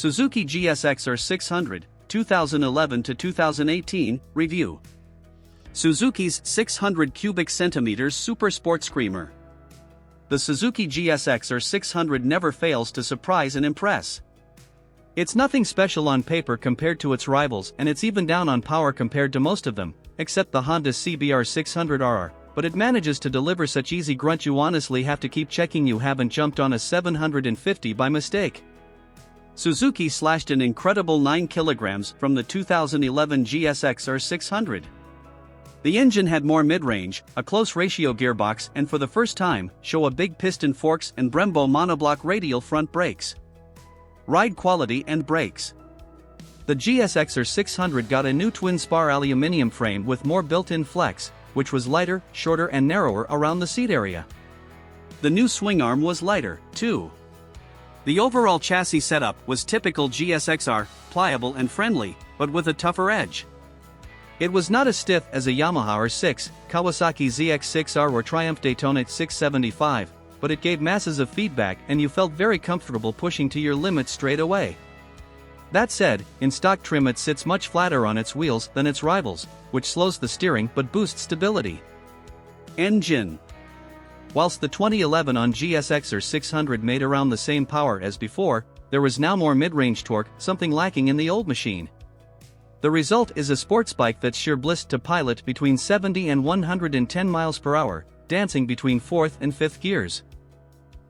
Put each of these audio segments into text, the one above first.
Suzuki GSX R600, 2011 to 2018, review. Suzuki's 600 cubic centimeters SUPERSPORT screamer. The Suzuki GSX R600 never fails to surprise and impress. It's nothing special on paper compared to its rivals, and it's even down on power compared to most of them, except the Honda CBR 600RR, but it manages to deliver such easy grunt you honestly have to keep checking you haven't jumped on a 750 by mistake. Suzuki slashed an incredible 9 kilograms from the 2011 GSX R600. The engine had more mid-range, a close ratio gearbox, and for the first time, show a Big Piston Forks and Brembo monobloc radial front brakes. Ride quality and brakes. The GSX R600 got a new twin spar aluminium frame with more built-in flex, which was lighter, shorter and narrower around the seat area. The new swing arm was lighter, too. The overall chassis setup was typical GSXR, pliable and friendly, but with a tougher edge. It was not as stiff as a Yamaha R6, Kawasaki ZX6R or Triumph Daytona 675, but it gave masses of feedback and you felt very comfortable pushing to your limits straight away. That said, in stock trim it sits much flatter on its wheels than its rivals, which slows the steering but boosts stability. Engine. Whilst the 2011 on GSX R600 made around the same power as before, there was now more mid-range torque, something lacking in the old machine. The result is a sports bike that's sheer bliss to pilot between 70 and 110 miles per hour, dancing between 4th and 5th gears.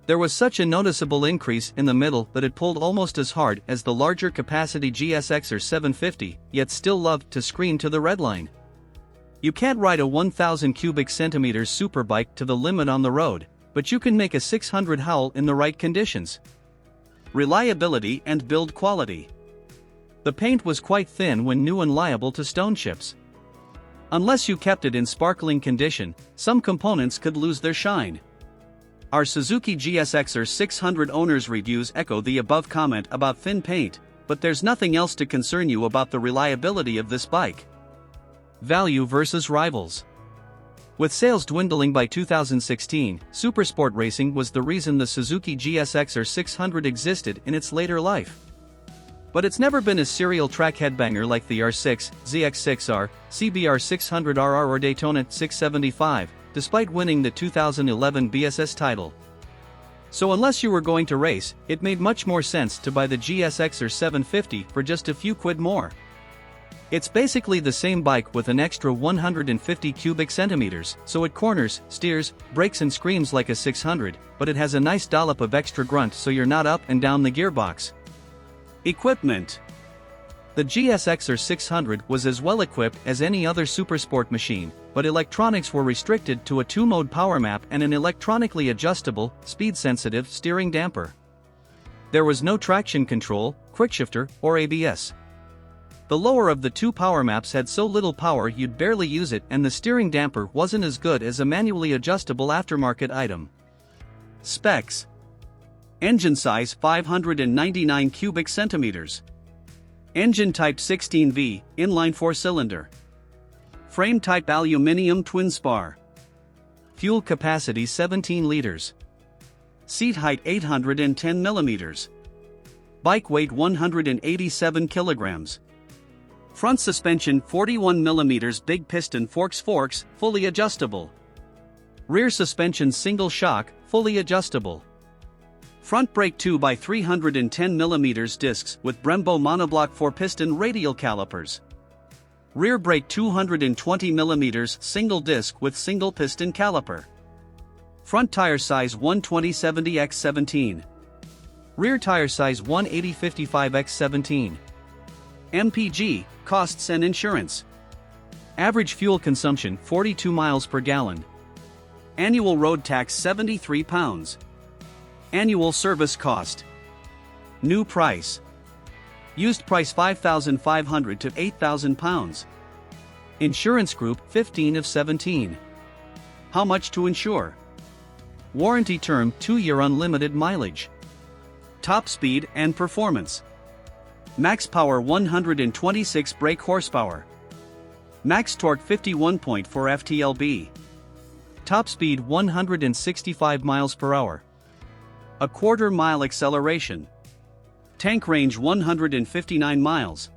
There was such a noticeable increase in the middle that it pulled almost as hard as the larger capacity GSX R750, yet still loved to scream to the redline. You can't ride a 1000 cubic centimeters superbike to the limit on the road, but you can make a 600 howl in the right conditions. Reliability and build quality. The paint was quite thin when new and liable to stone chips. Unless you kept it in sparkling condition, some components could lose their shine. Our Suzuki GSX R600 owner's reviews echo the above comment about thin paint, but there's nothing else to concern you about the reliability of this bike. Value versus rivals. With sales dwindling by 2016, SUPERSPORT racing was the reason the Suzuki GSX R600 existed in its later life. But it's never been a serial track headbanger like the R6, ZX6R, CBR 600RR or Daytona 675, despite winning the 2011 BSS title. So unless you were going to race, it made much more sense to buy the GSX R750 for just a few quid more. It's basically the same bike with an extra 150 cubic centimeters, so it corners, steers, brakes and screams like a 600, but it has a nice dollop of extra grunt so you're not up and down the gearbox. Equipment. The GSX R600 was as well equipped as any other SUPERSPORT machine, but electronics were restricted to a 2-mode power map and an electronically adjustable, speed-sensitive steering damper. There was no traction control, quickshifter, or ABS. The lower of the two power maps had so little power you'd barely use it, and the steering damper wasn't as good as a manually adjustable aftermarket item. Specs. Engine size 599 cubic centimeters. Engine type 16V, inline-four-cylinder. Frame type aluminium twin spar. Fuel capacity 17 liters. Seat height 810 millimeters. Bike weight 187 kilograms. Front suspension 41 millimeters Big Piston Forks, fully adjustable. Rear suspension single shock, fully adjustable. Front brake 2x 310 mm discs with Brembo monobloc four-piston radial calipers. Rear brake 220 mm single disc with single-piston caliper. Front tire size 120/70x17. Rear tire size 180/55x17. MPG, costs and insurance. Average fuel consumption 42 miles per gallon. Annual road tax £73. Annual service cost. New price. Used price £5,500 to £8,000. Insurance group 15 of 17. How much to insure? Warranty term 2-year unlimited mileage. Top speed and performance. Max power 126 brake horsepower. Max torque 51.4 ft-lb. Top speed 165 miles per hour. A quarter-mile acceleration. Tank range 159 miles.